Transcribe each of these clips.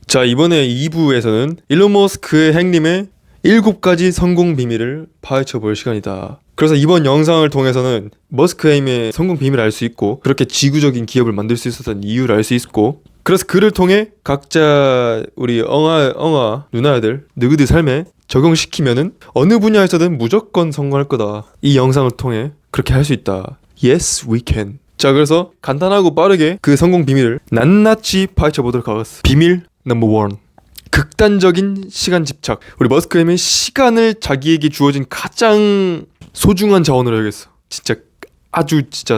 자, 이번에 2부에서는 일론 머스크의 행님의 7가지 성공 비밀을 파헤쳐 볼 시간이다. 그래서 이번 영상을 통해서는 머스크 행님의 성공 비밀을 알 수 있고, 그렇게 지구적인 기업을 만들 수 있었던 이유를 알 수 있고, 그래서 그를 통해 각자 우리 엉아 누나들 너희들 삶에 적용시키면은 어느 분야에서든 무조건 성공할 거다. 이 영상을 통해 그렇게 할 수 있다. Yes, we can. 자, 그래서 간단하고 빠르게 그 성공 비밀을 낱낱이 파헤쳐 보도록 하겠습니다. 비밀 넘버 1. 극단적인 시간 집착. 우리 머스크 형이 시간을 자기에게 주어진 가장 소중한 자원으로 여겼어. 진짜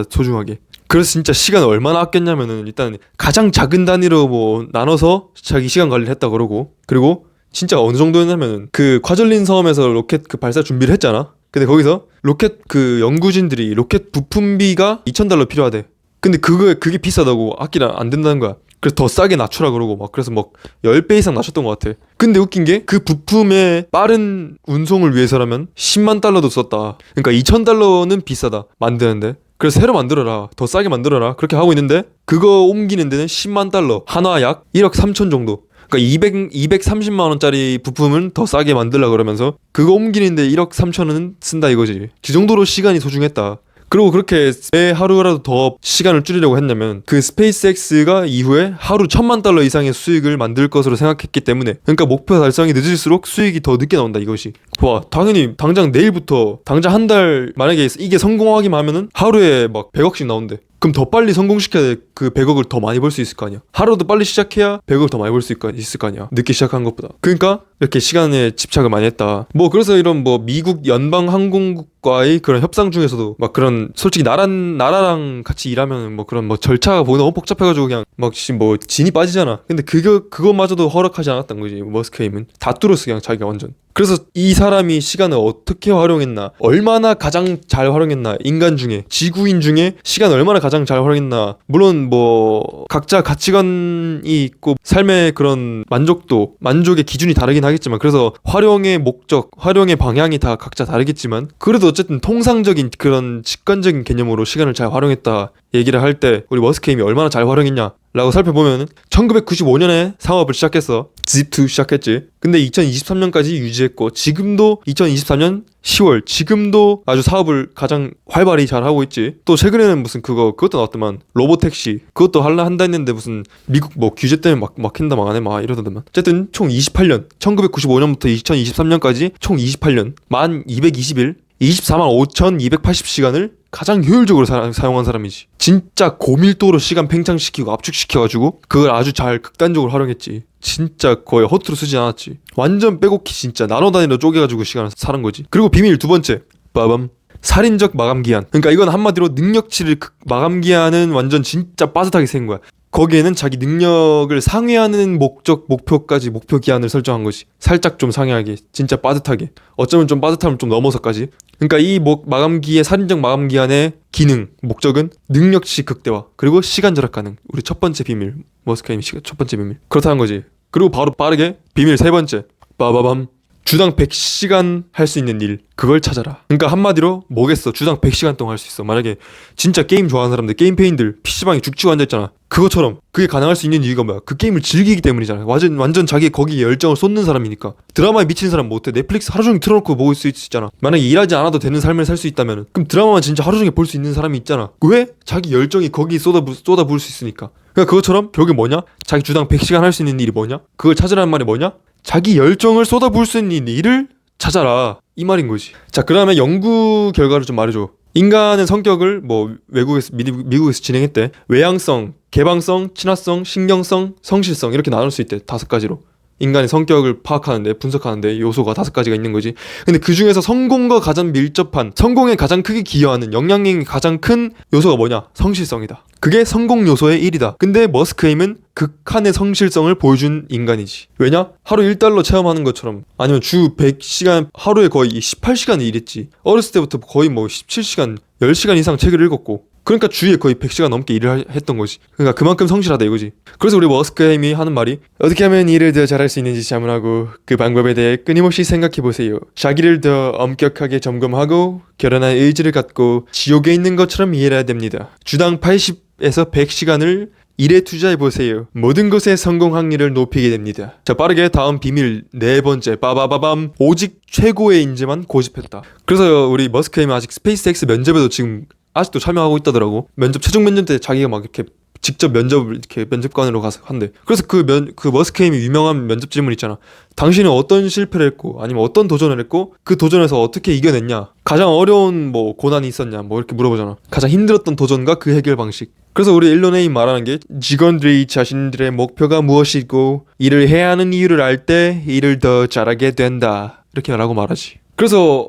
소중하게. 그래서 진짜 시간을 얼마나 아꼈냐면은 일단 가장 작은 단위로 뭐 나눠서 자기 시간 관리를 했다 그러고, 그리고 진짜 어느 정도였냐면은 그 콰절린 섬에서 로켓 그 발사 준비를 했잖아. 근데 거기서 로켓 그 연구진들이 로켓 부품비가 $2,000 필요하대. 근데 그게 비싸다고 아끼라 안 된다는 거야. 그래서 더 싸게 낮추라 그러고 막, 그래서 막 10배 이상 낮췄던 것 같아. 근데 웃긴 게 그 부품의 빠른 운송을 위해서라면 $100,000도 썼다. 그러니까 $2,000는 비싸다 만드는데, 그래서 새로 만들어라, 더 싸게 만들어라, 그렇게 하고 있는데 그거 옮기는 데는 $100,000, 하나 약 1억 3천 정도. 그러니까 230만 원짜리 부품은 더 싸게 만들라 그러면서 그거 옮기는데 1억 3천은 쓴다 이거지. 그 정도로 시간이 소중했다. 그리고 그렇게 왜 하루라도 더 시간을 줄이려고 했냐면, 그 스페이스X가 이후에 하루 $1,000,000 이상의 수익을 만들 것으로 생각했기 때문에. 그러니까 목표 달성이 늦을수록 수익이 더 늦게 나온다 이것이. 봐, 당연히 당장 내일부터 당장 한 달 만약에 이게 성공하기만 하면은 하루에 막 100억씩 나온대. 그럼 더 빨리 성공시켜야 그 100억을 더 많이 벌 수 있을 거 아니야. 하루도 빨리 시작해야 100억을 더 많이 벌 수 있을 거 아니야, 늦게 시작한 것보다. 그러니까 이렇게 시간에 집착을 많이 했다. 뭐 그래서 이런 뭐 미국 연방항공국과의 그런 협상 중에서도 막 그런, 솔직히 나라랑 같이 일하면 뭐 그런 뭐 절차가 보기 너무 복잡해가지고 그냥 막 뭐 진이 빠지잖아. 근데 그것마저도 허락하지 않았던 거지 머스크임은. 다 뚫었어 그냥 자기가 완전. 그래서 이 사람이 시간을 어떻게 활용했나, 얼마나 가장 잘 활용했나, 인간 중에, 지구인 중에 시간을 얼마나 가장 잘 활용했나. 물론 뭐 각자 가치관이 있고 삶의 그런 만족의 기준이 다르긴 하겠지만, 그래서 활용의 목적, 활용의 방향이 다 각자 다르겠지만, 그래도 어쨌든 통상적인 그런 직관적인 개념으로 시간을 잘 활용했다 얘기를 할 때 우리 머스크임이 얼마나 잘 활용했냐 라고 살펴보면, 1995년에 상업을 시작했어. 집2 시작했지. 근데 2023년까지 유지했고, 지금도 2024년 10월 지금도 아주 사업을 가장 활발히 잘 하고 있지. 또 최근에는 무슨 그것도 나왔더만, 로보택시 그것도 한다 했는데 무슨 미국 뭐 규제 때문에 막힌다 막 안해 막 이러더만. 어쨌든 총 28년, 1995년부터 2023년까지 총 28년 만 220일 24만 5,280시간을 가장 효율적으로 사용한 사람이지. 진짜 고밀도로 시간 팽창시키고 압축시켜가지고 그걸 아주 잘 극단적으로 활용했지. 진짜 거의 허투루 쓰지 않았지. 완전 빼곡히 진짜 나노 단위로 쪼개가지고 시간을 사는 거지. 그리고 비밀 두 번째, 빠밤, 살인적 마감기한. 그러니까 이건 한마디로 능력치를 마감기한은 완전 진짜 빠듯하게 생긴 거야. 거기에는 자기 능력을 상회하는 목표까지, 목표 기한을 설정한 거지. 살짝 좀 상회하게, 진짜 빠듯하게, 어쩌면 좀 빠듯하면 좀 넘어서까지. 그러니까 이 마감기의 살인적 마감기한의 기능, 목적은 능력치 극대화, 그리고 시간 절약 가능. 우리 첫 번째 비밀, 머스크임이 첫 번째 비밀. 그렇다는 거지. 그리고 바로 빠르게 비밀 세 번째, 빠바밤, 주당 100시간 할 수 있는 일, 그걸 찾아라. 그러니까 한마디로 뭐겠어, 주당 100시간 동안 할 수 있어. 만약에 진짜 게임 좋아하는 사람들, 게임페인들 PC방에 죽치고 앉아있잖아. 그것처럼 그게 가능할 수 있는 이유가 뭐야? 그 게임을 즐기기 때문이잖아. 완전 자기 거기에 열정을 쏟는 사람이니까. 드라마에 미친 사람 못해. 넷플릭스 하루 종일 틀어놓고 보고 있을 수 있잖아. 만약에 일하지 않아도 되는 삶을 살 수 있다면, 그럼 드라마만 진짜 하루 종일 볼 수 있는 사람이 있잖아. 왜? 자기 열정이 거기에 쏟아부을 수 있으니까. 그러니까 그것처럼 결국에 뭐냐? 자기 주당 100시간 할 수 있는 일이 뭐냐? 그걸 찾으라는 말이 뭐냐? 자기 열정을 쏟아부을 수 있는 일을 찾아라, 이 말인 거지. 자, 그 다음에 연구 결과를 좀 말해줘. 인간의 성격을 뭐 미국에서 진행했대. 외향성, 개방성, 친화성, 신경성, 성실성, 이렇게 나눌 수 있대. 5가지로 인간의 성격을 파악하는데, 분석하는데 요소가 5가지가 있는 거지. 근데 그 중에서 성공과 가장 밀접한, 성공에 가장 크게 기여하는, 영향력이 가장 큰 요소가 뭐냐? 성실성이다. 그게 성공 요소의 1이다. 근데 머스크임은 극한의 성실성을 보여준 인간이지. 왜냐? 하루 $1 체험하는 것처럼, 아니면 주 100시간, 하루에 거의 18시간 일했지. 어렸을 때부터 거의 뭐 17시간, 10시간 이상 책을 읽었고, 그러니까 주에 거의 100시간 넘게 일을 했던 거지. 그러니까 그만큼 성실하다 이거지. 그래서 우리 머스크햄이 하는 말이, 어떻게 하면 일을 더 잘할 수 있는지 자문하고 그 방법에 대해 끊임없이 생각해보세요. 자기를 더 엄격하게 점검하고 결연한 의지를 갖고 지옥에 있는 것처럼 일해야 됩니다. 주당 80에서 100시간을 일에 투자해보세요. 모든 것의 성공 확률을 높이게 됩니다. 자, 빠르게 다음 비밀 네 번째. 빠바바밤. 오직 최고의 인재만 고집했다. 그래서 우리 머스크햄이 아직 스페이스X 면접에도 지금 아직도 참여하고 있다더라고. 최종 면접 때 자기가 막 이렇게 직접 면접을 이렇게 면접관으로 가서 한대. 그래서 그 머스크햄이 유명한 면접 질문 있잖아. 당신은 어떤 실패를 했고 아니면 어떤 도전을 했고 그 도전에서 어떻게 이겨냈냐, 가장 어려운 뭐 고난이 있었냐, 뭐 이렇게 물어보잖아. 가장 힘들었던 도전과 그 해결 방식. 그래서 우리 일론에이 말하는 게 직원들이 자신들의 목표가 무엇이고 일을 해야 하는 이유를 알 때 일을 더 잘하게 된다, 이렇게 라고 말하지. 그래서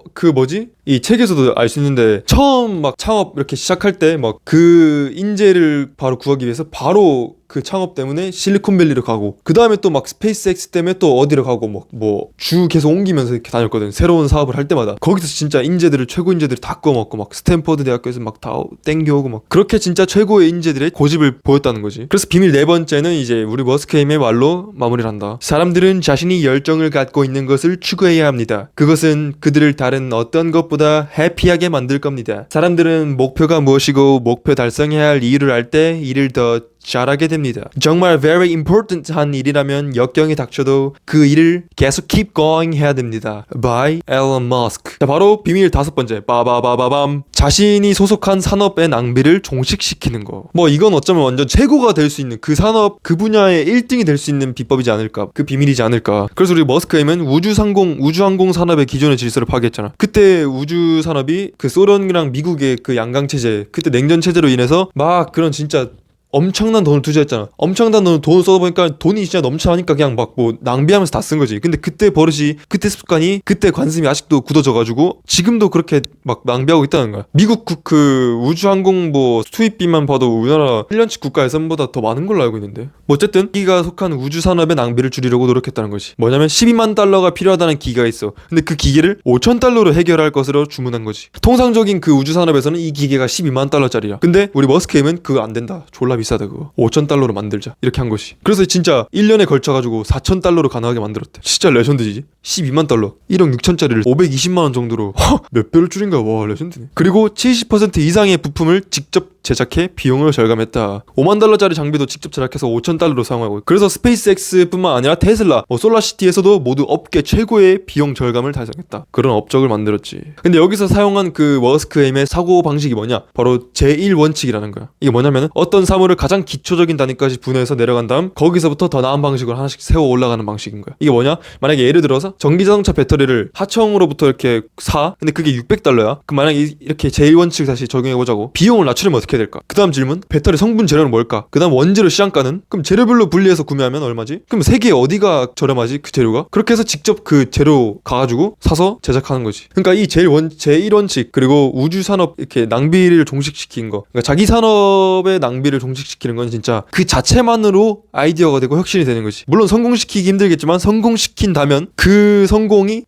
이 책에서도 알 수 있는데, 처음 막 창업 이렇게 시작할 때 막 그 인재를 바로 구하기 위해서 바로 그 창업 때문에 실리콘밸리로 가고, 그 다음에 또 막 스페이스X 때문에 또 어디로 가고 뭐 주 계속 옮기면서 이렇게 다녔거든. 새로운 사업을 할 때마다 거기서 진짜 최고 인재들을 다 꺼먹고 막 스탠퍼드 대학교에서 막 다 땡겨오고 막 그렇게 진짜 최고의 인재들의 고집을 보였다는 거지. 그래서 비밀 네 번째는 이제 우리 머스크햄의 말로 마무리를 한다. 사람들은 자신이 열정을 갖고 있는 것을 추구해야 합니다. 그것은 그들을 다른 어떤 것보다 해피하게 만들 겁니다. 사람들은 목표가 무엇이고 목표 달성해야 할 이유를 알 때 일을 더 잘하게 됩니다. 정말 very important 한 일이라면 역경이 닥쳐도 그 일을 계속 keep going 해야 됩니다. By Elon Musk. 자, 바로 비밀 다섯 번째. 빠바바바밤. 자신이 소속한 산업의 낭비를 종식시키는 거. 뭐 이건 어쩌면 완전 최고가 될 수 있는, 그 산업 그 분야의 1등이 될 수 있는 비법이지 않을까, 그 비밀이지 않을까. 그래서 우리 머스크햄은 우주항공 산업의 기존의 질서를 파괴했잖아. 그때 우주 산업이 그 소련이랑 미국의 그 양강 체제, 그때 냉전 체제로 인해서 막 그런 진짜 엄청난 돈을 투자했잖아. 엄청난 돈을 써보니까 돈이 진짜 넘쳐나니까 그냥 막 뭐 낭비하면서 다 쓴 거지. 근데 그때 버릇이, 그때 습관이, 그때 관심이 아직도 굳어져가지고 지금도 그렇게 막 낭비하고 있다는 거야. 미국 그 우주항공 뭐 수입비만 봐도 우리나라 1년치 국가 예산보다 더 많은 걸로 알고 있는데, 뭐 어쨌든 기가 속한 우주 산업의 낭비를 줄이려고 노력했다는 거지. 뭐냐면 12만 달러가 필요하다는 기계가 있어. 근데 그 기계를 5천 달러로 해결할 것으로 주문한 거지. 통상적인 그 우주 산업에서는 이 기계가 12만 달러짜리야. 근데 우리 머스크햄은 그거 안 된다, 졸라 비싸다, 그거 5,000달러로 만들자, 이렇게 한 것이. 그래서 진짜 1년에 걸쳐가지고 4,000달러로 가능하게 만들었대. 진짜 레전드지. 12만 달러 1억 6천짜리를 520만원 정도로 몇 배를 줄인 거야. 와, 레전드네. 그리고 70% 이상의 부품을 직접 제작해 비용을 절감했다. 5만 달러짜리 장비도 직접 제작해서 5천 달러로 사용하고. 그래서 스페이스X 뿐만 아니라 테슬라, 솔라시티에서도 모두 업계 최고의 비용 절감을 달성했다. 그런 업적을 만들었지. 근데 여기서 사용한 그 머스크햄의 사고 방식이 뭐냐, 바로 제1원칙이라는 거야. 이게 뭐냐면 어떤 사물을 가장 기초적인 단위까지 분해해서 내려간 다음 거기서부터 더 나은 방식으로 하나씩 세워 올라가는 방식인 거야. 이게 뭐냐, 만약에 예를 들어서 전기자동차 배터리를 하청으로부터 이렇게 사, 근데 그게 600달러야. 그럼 만약에 이렇게 제1원칙 다시 적용해보자고. 비용을 낮추려면 어떻게 될까? 그 다음 질문, 배터리 성분 재료는 뭘까? 그 다음 원재료 시장가는? 그럼 재료별로 분리해서 구매하면 얼마지? 그럼 세계에 어디가 저렴하지, 그 재료가? 그렇게 해서 직접 그 재료 가가지고 사서 제작하는 거지. 그러니까 이 제1원칙, 그리고 우주산업 이렇게 낭비를 종식시킨 거, 그러니까 자기 산업의 낭비를 종식시키는 건 진짜 그 자체만으로 아이디어가 되고 혁신이 되는 거지. 물론 성공시키기 힘들겠지만 성공시킨다면 그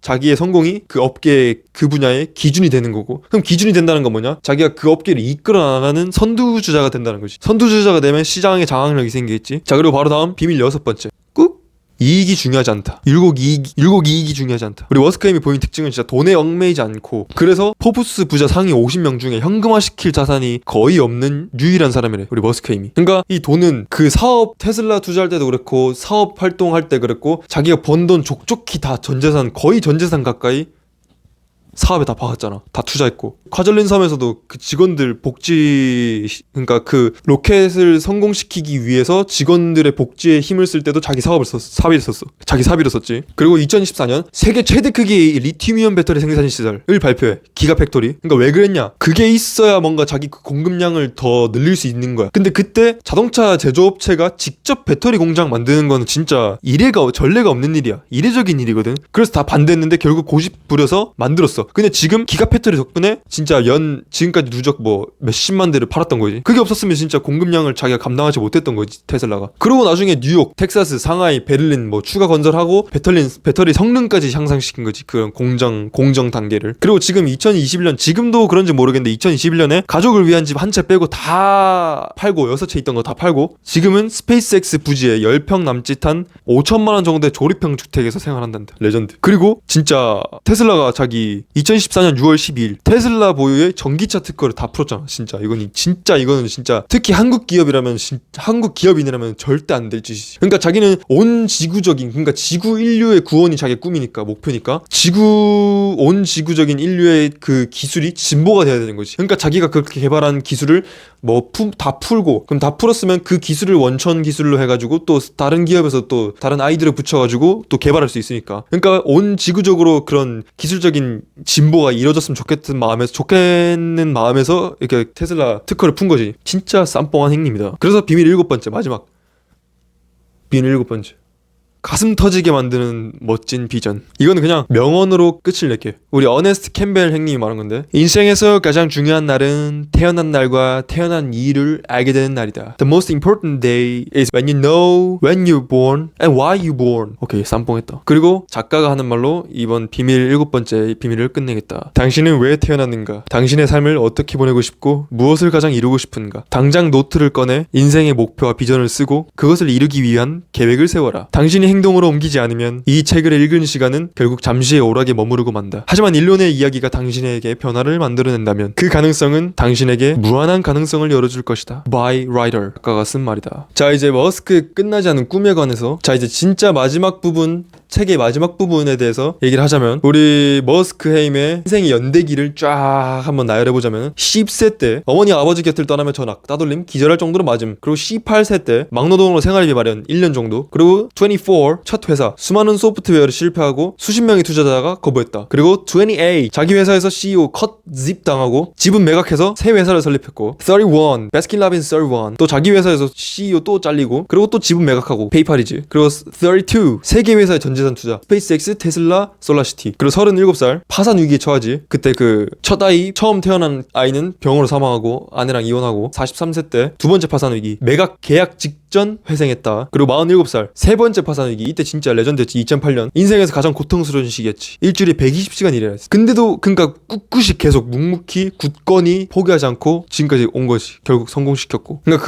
자기의 성공이 그 업계의 그 분야의 기준이 되는 거고, 그럼 기준이 된다는 건 뭐냐? 자기가 그 업계를 이끌어 나가는 선두주자가 된다는 거지. 선두주자가 되면 시장에 장악력이 생기겠지. 자, 그리고 바로 다음 비밀 여섯 번째. 이익이 중요하지 않다. 율곡 이익이 중요하지 않다. 우리 머스크햄이 보인 특징은 진짜 돈에 얽매이지 않고, 그래서 포브스 부자 상위 50명 중에 현금화시킬 자산이 거의 없는 유일한 사람이래, 우리 머스크햄이. 그러니까 이 돈은 그 사업, 테슬라 투자할 때도 그렇고 사업 활동할 때 그랬고, 자기가 번 돈 족족히 다 전재산, 거의 전재산 가까이 사업에 다 박았잖아. 다 투자했고. 콰절린 섬에서도 그 직원들 복지, 그러니까 그 로켓을 성공시키기 위해서 직원들의 복지에 힘을 쓸 때도 자기 사비를 썼어. 자기 사비를 썼지. 그리고 2014년 세계 최대 크기의 리튬이온 배터리 생산 시설을 발표해. 기가팩토리. 그러니까 왜 그랬냐? 그게 있어야 뭔가 자기 그 공급량을 더 늘릴 수 있는 거야. 근데 그때 자동차 제조업체가 직접 배터리 공장 만드는 거는 진짜 전례가 없는 일이야. 이례적인 일이거든. 그래서 다 반대했는데 결국 고집 부려서 만들었어. 근데 지금 기가팩토리 덕분에 진짜 지금까지 누적 뭐 몇십만 대를 팔았던 거지. 그게 없었으면 진짜 공급량을 자기가 감당하지 못했던 거지, 테슬라가. 그러고 나중에 뉴욕, 텍사스, 상하이, 베를린 뭐 추가 건설하고 배터리 성능까지 향상시킨 거지, 그런 공정 단계를. 그리고 지금 2021년, 지금도 그런지 모르겠는데 2021년에 가족을 위한 집 한 채 빼고 다 팔고, 6채 있던 거 다 팔고 지금은 스페이스X 부지에 10평 남짓한 5천만 원 정도의 조립형 주택에서 생활한단다. 레전드. 그리고 진짜 테슬라가 자기 2014년 6월 12일 테슬라 보유의 전기차 특허를 다 풀었잖아. 이거는 진짜 특히 한국 기업인이라면 절대 안 될 짓이지. 그러니까 자기는 온 지구적인, 그러니까 지구 인류의 구원이 자기의 꿈이니까, 목표니까 온 지구적인 인류의 그 기술이 진보가 돼야 되는 거지. 그러니까 자기가 그렇게 개발한 기술을 다 풀고, 그럼 다 풀었으면 그 기술을 원천 기술로 해가지고 또 다른 기업에서 또 다른 아이디어를 붙여가지고 또 개발할 수 있으니까. 그러니까 온 지구적으로 그런 기술적인 진보가 이루어졌으면 좋겠는 마음에서 이렇게 테슬라 특허를 푼 거지. 진짜 쌈뽕한 행님이다. 그래서 비밀 7번째, 마지막 비밀 7번째, 가슴 터지게 만드는 멋진 비전. 이거는 그냥 명언으로 끝을 낼게. 우리 어네스트 캠벨 형님이 말한 건데, 인생에서 가장 중요한 날은 태어난 날과 태어난 이유를 알게 되는 날이다. The most important day is when you know when you're born and why you're born. 오케이, 쌈뽕했다. 그리고 작가가 하는 말로 이번 비밀 7번째 비밀을 끝내겠다. 당신은 왜 태어났는가? 당신의 삶을 어떻게 보내고 싶고 무엇을 가장 이루고 싶은가? 당장 노트를 꺼내 인생의 목표와 비전을 쓰고 그것을 이루기 위한 계획을 세워라. 당신이 행동으로 옮기지 않으면 이 책을 읽은 시간은 결국 잠시의 오락에 머무르고 만다. 하지만 일론의 이야기가 당신에게 변화를 만들어낸다면 그 가능성은 당신에게 무한한 가능성을 열어줄 것이다. By Writer. 작가가 쓴 말이다. 자, 이제 머스크의 끝나지 않은 꿈에 관해서, 자, 이제 진짜 마지막 부분, 책의 마지막 부분에 대해서 얘기를 하자면, 우리 머스크 헤임의 인생의 연대기를 쫙 한번 나열해보자면, 10세 때 어머니 아버지 곁을 떠나며 전학 따돌림 기절할 정도로 맞음. 그리고 18세 때 막노동으로 생활비 마련 1년 정도. 그리고 24 첫 회사, 수많은 소프트웨어를 실패하고 수십 명의 투자자가 거부했다. 그리고 28 자기 회사에서 CEO 컷집 당하고 지분 매각해서 새 회사를 설립했고, 31 베스킨라빈스 31 또 자기 회사에서 CEO 또 잘리고, 그리고 또 지분 매각하고, 페이팔이지. 그리고 32 세계 회사의 전재산 투자, 스페이스X, 테슬라, 솔라시티. 그리고 37살 파산 위기에 처하지. 그때 그 첫 아이, 처음 태어난 아이는 병으로 사망하고 아내랑 이혼하고, 43세 때 두 번째 파산 위기, 매각 계약 직전 회생했다. 그리고 47살 세 번째 파산 위기. 이때 진짜 레전드였지. 2008년 인생에서 가장 고통스러운 시기였지. 일주일에 120시간 일해야 했어. 근데도 그러니까 꿋꿋이 계속 묵묵히 굳건히 포기하지 않고 지금까지 온 거지. 결국 성공시켰고. 그러니까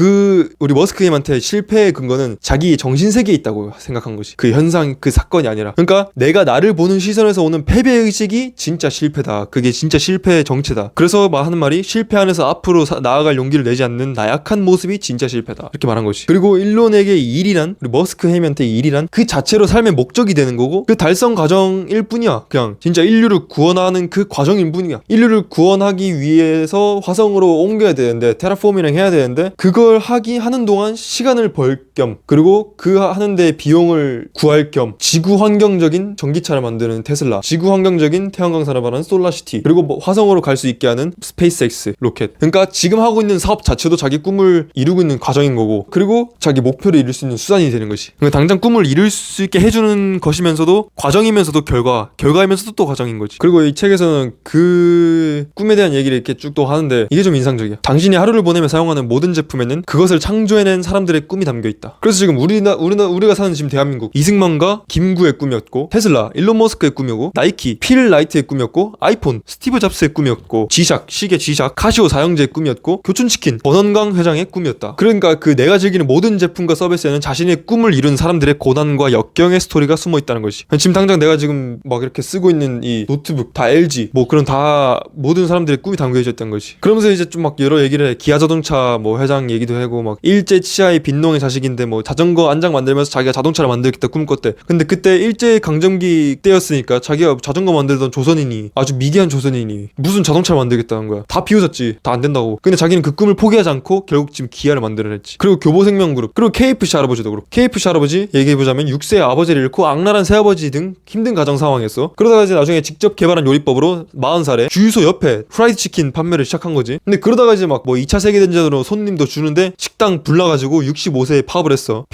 우리 머스크님한테 실패의 근거는 자기 정신세계에 있다고 생각한 거지. 그 현상, 그 사건이 아니라. 그러니까 내가 나를 보는 시선에서 오는 패배의식이 진짜 실패다. 그게 진짜 실패의 정체다. 그래서 하는 말이, 실패 안에서 앞으로 나아갈 용기를 내지 않는 나약한 모습이 진짜 실패다. 이렇게 말한 거지. 그리고 일론에게 일이란, 우리 머스크 헤임한테 일이란 그 자체로 삶의 목적이 되는 거고, 그 달성 과정일 뿐이야. 그냥 진짜 인류를 구원하는 그 과정일 뿐이야. 인류를 구원하기 위해서 화성으로 옮겨야 되는데, 테라포밍을 해야 되는데, 그걸 하는 동안 시간을 벌 겸, 그리고 그 하는데 비용을 구할 겸 지구 환경적인 전기차를 만드는 테슬라, 지구 환경적인 태양광 산업을 하는 솔라시티, 그리고 화성으로 갈 수 있게 하는 스페이스X 로켓. 그러니까 지금 하고 있는 사업 자체도 자기 꿈을 이루고 있는 과정인 거고, 그리고 자기 목표를 이룰 수 있는 수단이 되는 것이. 그러니까 당장 꿈을 이룰 수 있게 해주는 것이면서도 과정이면서도 결과이면서도 또 과정인 거지. 그리고 이 책에서는 그 꿈에 대한 얘기를 이렇게 쭉 또 하는데, 이게 좀 인상적이야. 당신이 하루를 보내며 사용하는 모든 제품에는 그것을 창조해낸 사람들의 꿈이 담겨 있다. 그래서 지금 우리가 사는 지금 대한민국, 이승만과 김구의 꿈이었고, 테슬라 일론 머스크의 꿈이고, 나이키 필 라이트의 꿈이었고, 아이폰 스티브 잡스의 꿈이었고, 시계 지샥 카시오 사형제의 꿈이었고, 교촌치킨 권원광 회장의 꿈이었다. 그러니까 그 내가 즐기는 모든 제품과 서비스에는 자신의 꿈을 이룬 사람들의 고난과 역경의 스토리가 숨어 있다는 것이. 지금 당장 내가 지금 막 이렇게 쓰고 있는 이 노트북 다 LG 뭐 그런 다 모든 사람들의 꿈이 담겨져 있다는 것이. 그러면서 이제 좀 막 여러 얘기를 해. 기아자동차 뭐 회장 얘기도 하고, 막 일제 치하의 빈농의 자식인데 뭐 자전거 안장 만들면서 자기가 자동차를 만들겠다 꿈꿨대. 근데 그때 일제 강점기 때였으니까 자기가 자전거 만들던 조선인이, 아주 미개한 조선인이 무슨 자동차를 만들겠다는 거야. 다 비웃었지. 다 안 된다고. 근데 자기는 그 꿈을 포기하지 않고 결국 지금 기아를 만들어냈지. 그리고 교보생명그룹, 그리고 KFC 할아버지도 그렇고. KFC 할아버지 얘기해보자면 6세 아버지를 잃고 악랄한 새아버지 등 힘든 가정 상황이었어. 그러다가 이제 나중에 직접 개발한 요리법으로 40살에 주유소 옆에 프라이드 치킨 판매를 시작한 거지. 근데 그러다가 이제 막 뭐 2차 세계대전으로 손님도 주는데 식당 불나가지고 65세에 폐업을 했어.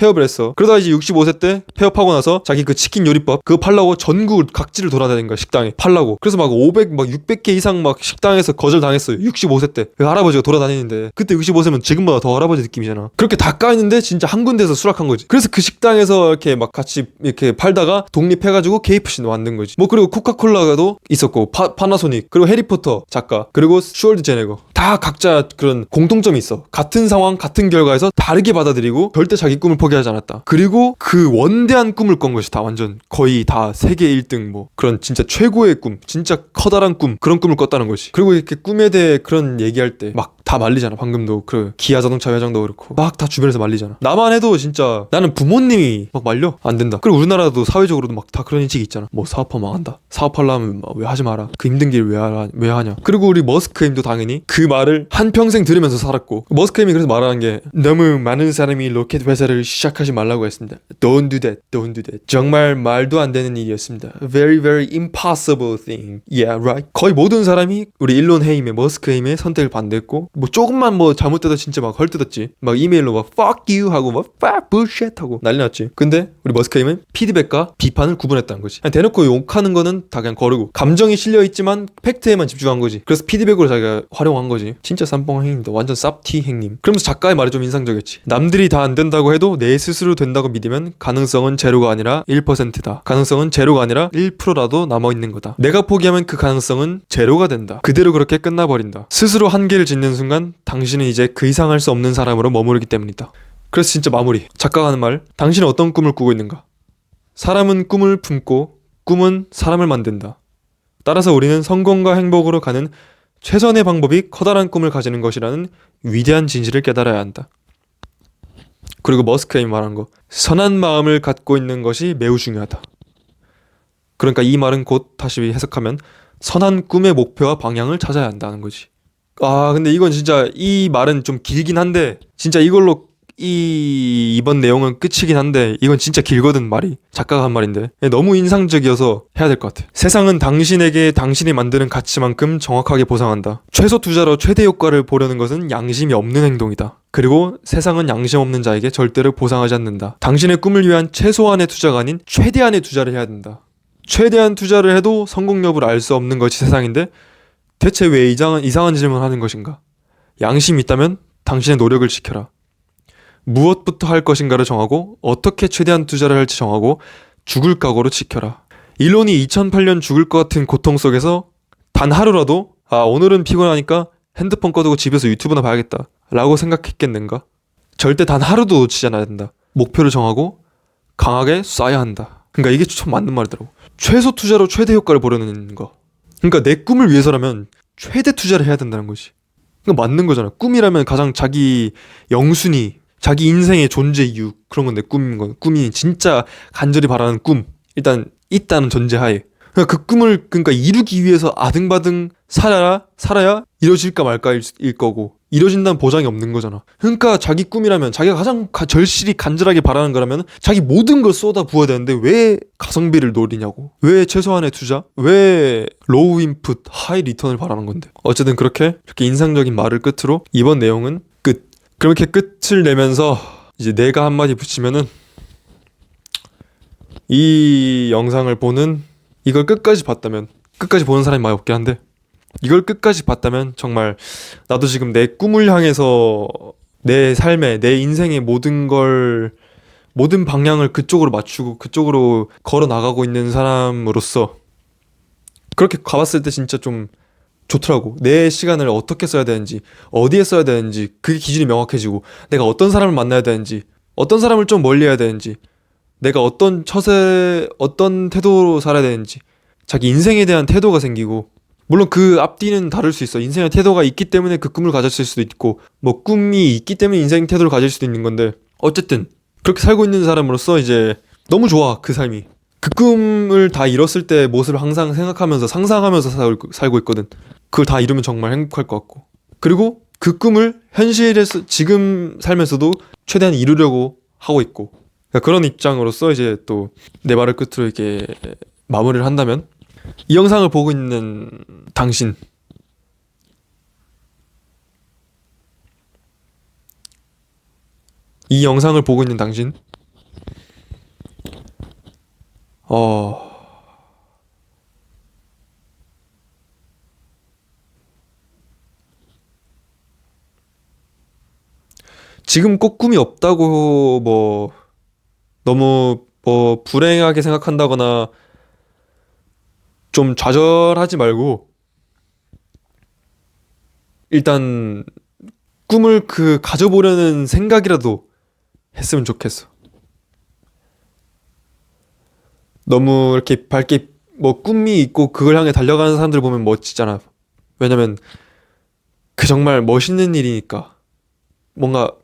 그러다가 이제 65세 때 폐업하고 나서 자기 그 치킨 요리법 그거 팔라고 전국 각지를 돌아다닌 거야. 식당에 팔라고. 그래서 막 600개 이상 막 식당에서 거절당했어요. 65세 때. 그 할아버지가 돌아다니는데, 그때 65세면 지금보다 더 할아버지 느낌이잖아. 그렇게 다 까였는데 그런데 진짜 한 군데서 수락한 거지. 그래서 그 식당에서 이렇게 막 같이 이렇게 팔다가 독립해가지고 KFC도 만든 거지. 뭐 그리고 코카콜라도 있었고 파나소닉 그리고 해리포터 작가 그리고 슈월드 제네거 다 각자 그런 공통점이 있어. 같은 상황 같은 결과에서 다르게 받아들이고 절대 자기 꿈을 포기하지 않았다. 그리고 그 원대한 꿈을 꾼 것이 다 완전 거의 다 세계 1등 뭐 그런 진짜 최고의 꿈 진짜 커다란 꿈 그런 꿈을 꿨다는 거지. 그리고 이렇게 꿈에 대해 그런 얘기할 때 막 다 말리잖아. 방금도 그 기아 자동차 회장도 그렇고 막 다 주변에서 말리잖아. 나만 해도 진짜 나는 부모님이 막 말려 안 된다. 그리고 우리나라도 사회적으로도 막 다 그런 인식이 있잖아. 뭐 사업하면 망한다. 사업하려면 왜 하지 마라. 그 힘든 길 왜 하냐. 그리고 우리 머스크햄도 당연히 그 말을 한평생 들으면서 살았고 머스크햄이 그래서 말하는 게 너무 많은 사람이 로켓 회사를 시작하지 말라고 했습니다. Don't do that. Don't do that. 정말 말도 안 되는 일이었습니다. Very very impossible thing. Yeah right. 거의 모든 사람이 우리 일론 헤임의 머스크햄의 선택을 반대했고 뭐 조금만 뭐 잘못돼도 진짜 막 헐뜯었지. 막 이메일로 막 fuck you 하고 막 fuck bullshit 하고 난리 났지. 근데 우리 머스크햄은 피드백과 비판을 구분했다는 거지. 그냥 대놓고 욕하는 거는 다 그냥 거르고 감정이 실려있지만 팩트에만 집중한 거지. 그래서 피드백으로 자기가 활용한 거지. 진짜 쌈뽕 행님도 완전 쌉티 행님. 그러면서 작가의 말이 좀 인상적이었지. 남들이 다 안 된다고 해도 내 스스로 된다고 믿으면 가능성은 제로가 아니라 1%다. 가능성은 제로가 아니라 1%라도 남아있는 거다. 내가 포기하면 그 가능성은 제로가 된다. 그대로 그렇게 끝나버린다. 스스로 한계를 짓는 순간 당신은 이제 그 이상 할 수 없는 사람으로 머무르기 때문이다. 그래서 진짜 마무리. 작가가 하는 말. 당신은 어떤 꿈을 꾸고 있는가? 사람은 꿈을 품고 꿈은 사람을 만든다. 따라서 우리는 성공과 행복으로 가는 최선의 방법이 커다란 꿈을 가지는 것이라는 위대한 진실을 깨달아야 한다. 그리고 머스크햄이 말한 거. 선한 마음을 갖고 있는 것이 매우 중요하다. 그러니까 이 말은 곧 다시 해석하면 선한 꿈의 목표와 방향을 찾아야 한다는 거지. 아 근데 이건 진짜 이 말은 좀 길긴 한데 진짜 이걸로 이번 내용은 끝이긴 한데 이건 진짜 길거든 말이. 작가가 한 말인데 너무 인상적이어서 해야 될 것 같아. 세상은 당신에게 당신이 만드는 가치만큼 정확하게 보상한다. 최소 투자로 최대 효과를 보려는 것은 양심이 없는 행동이다. 그리고 세상은 양심 없는 자에게 절대로 보상하지 않는다. 당신의 꿈을 위한 최소한의 투자가 아닌 최대한의 투자를 해야 된다. 최대한 투자를 해도 성공 여부를 알 수 없는 것이 세상인데 대체 왜 이상한 질문을 하는 것인가? 양심이 있다면 당신의 노력을 지켜라. 무엇부터 할 것인가를 정하고 어떻게 최대한 투자를 할지 정하고 죽을 각오로 지켜라. 일론이 2008년 죽을 것 같은 고통 속에서 단 하루라도 오늘은 피곤하니까 핸드폰 꺼두고 집에서 유튜브나 봐야겠다 라고 생각했겠는가? 절대 단 하루도 놓치지 않아야 된다. 목표를 정하고 강하게 쏴야 한다. 그러니까 이게 참 맞는 말이더라고. 최소 투자로 최대 효과를 보려는 거. 그러니까 내 꿈을 위해서라면 최대 투자를 해야 된다는 거지. 그러니까 맞는 거잖아. 꿈이라면 가장 자기 영순위 자기 인생의 존재 이유 그런 건 내 꿈인 건 꿈이 진짜 간절히 바라는 꿈 일단 있다는 전제하에 그러니까 그 꿈을 그러니까 이루기 위해서 아등바등 살아야 이뤄질까 말까일 거고 이뤄진다는 보장이 없는 거잖아. 그러니까 자기 꿈이라면 자기가 가장 절실히 간절하게 바라는 거라면 자기 모든 걸 쏟아 부어야 되는데 왜 가성비를 노리냐고. 왜 최소한의 투자? 왜 로우 인풋 하이 리턴을 바라는 건데. 어쨌든 이렇게 인상적인 말을 끝으로 이번 내용은 끝. 그렇게 끝을 내면서 이제 내가 한마디 붙이면은 이 영상을 보는 이걸 끝까지 봤다면 끝까지 보는 사람이 많이 없긴 한데 이걸 끝까지 봤다면 정말 나도 지금 내 꿈을 향해서 내 삶에 내 인생의 모든 방향을 그쪽으로 맞추고 그쪽으로 걸어 나가고 있는 사람으로서 그렇게 가봤을 때 진짜 좀 좋더라고. 내 시간을 어떻게 써야 되는지 어디에 써야 되는지 그게 기준이 명확해지고 내가 어떤 사람을 만나야 되는지 어떤 사람을 좀 멀리 해야 되는지 내가 어떤 어떤 태도로 살아야 되는지 자기 인생에 대한 태도가 생기고 물론 그 앞뒤는 다를 수 있어. 인생의 태도가 있기 때문에 그 꿈을 가졌을 수도 있고 뭐 꿈이 있기 때문에 인생 태도를 가질 수도 있는 건데 어쨌든 그렇게 살고 있는 사람으로서 이제 너무 좋아. 그 삶이. 그 꿈을 다 이뤘을 때 모습을 항상 생각하면서 상상하면서 살고 있거든. 그걸 다 이루면 정말 행복할 것 같고 그리고 그 꿈을 현실에서 지금 살면서도 최대한 이루려고 하고 있고 그러니까 그런 입장으로서 이제 또 내 말을 끝으로 이렇게 마무리를 한다면 이 영상을 보고 있는 당신 이 영상을 보고 있는 당신 지금 꼭 꿈이 없다고 뭐 너무 뭐 불행하게 생각한다거나 좀 좌절하지 말고 일단 꿈을 가져보려는 생각이라도 했으면 좋겠어. 너무 이렇게 밝게 뭐 꿈이 있고 그걸 향해 달려가는 사람들 보면 멋지잖아. 왜냐면 그 정말 멋있는 일이니까 뭔가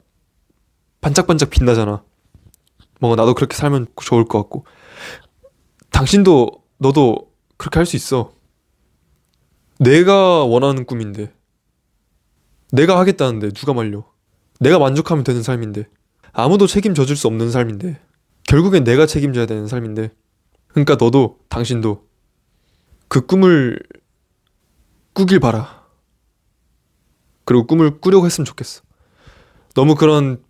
반짝반짝 빛나잖아. 뭔가 나도 그렇게 살면 좋을 것 같고 당신도 너도 그렇게 할 수 있어. 내가 원하는 꿈인데 내가 하겠다는데 누가 말려. 내가 만족하면 되는 삶인데 아무도 책임져 줄 수 없는 삶인데 결국엔 내가 책임져야 되는 삶인데 그러니까 너도 당신도 그 꿈을 꾸길 바라. 그리고 꿈을 꾸려고 했으면 좋겠어. 너무 그런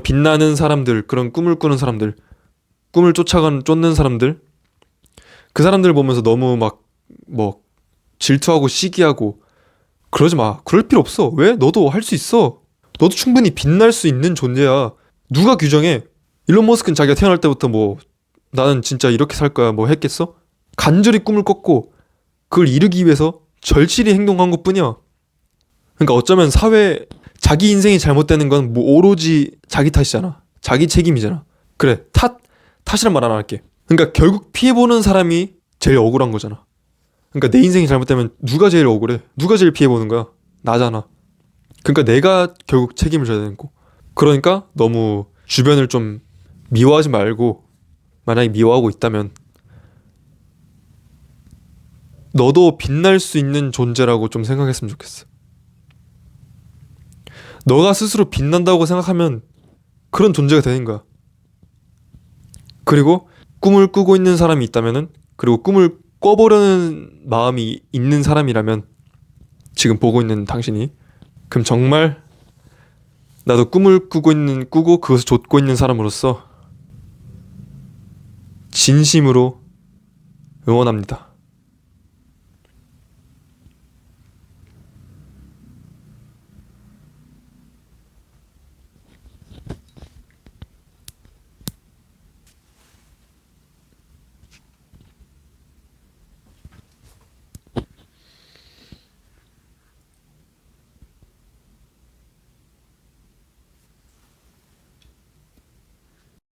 빛나는 사람들, 그런 꿈을 꾸는 사람들, 꿈을 쫓는 사람들, 그 사람들 보면서 너무 막 뭐 질투하고 시기하고 그러지 마. 그럴 필요 없어. 왜? 너도 할 수 있어. 너도 충분히 빛날 수 있는 존재야. 누가 규정해? 일론 머스크는 자기가 태어날 때부터 뭐 나는 진짜 이렇게 살 거야 뭐 했겠어? 간절히 꿈을 꿨고 그걸 이루기 위해서 절실히 행동한 것뿐이야. 그러니까 어쩌면 자기 인생이 잘못되는 건 뭐 오로지 자기 탓이잖아. 자기 책임이잖아. 그래, 탓이란 말 안 할게. 그러니까 결국 피해보는 사람이 제일 억울한 거잖아. 그러니까 내 인생이 잘못되면 누가 제일 억울해? 누가 제일 피해보는 거야? 나잖아. 그러니까 내가 결국 책임을 져야 되는 거. 그러니까 너무 주변을 좀 미워하지 말고 만약에 미워하고 있다면 너도 빛날 수 있는 존재라고 좀 생각했으면 좋겠어. 너가 스스로 빛난다고 생각하면 그런 존재가 되는 거야. 그리고 꿈을 꾸고 있는 사람이 있다면은 그리고 꿈을 꿔보려는 마음이 있는 사람이라면 지금 보고 있는 당신이 그럼 정말 나도 꿈을 꾸고 그것을 좇고 있는 사람으로서 진심으로 응원합니다.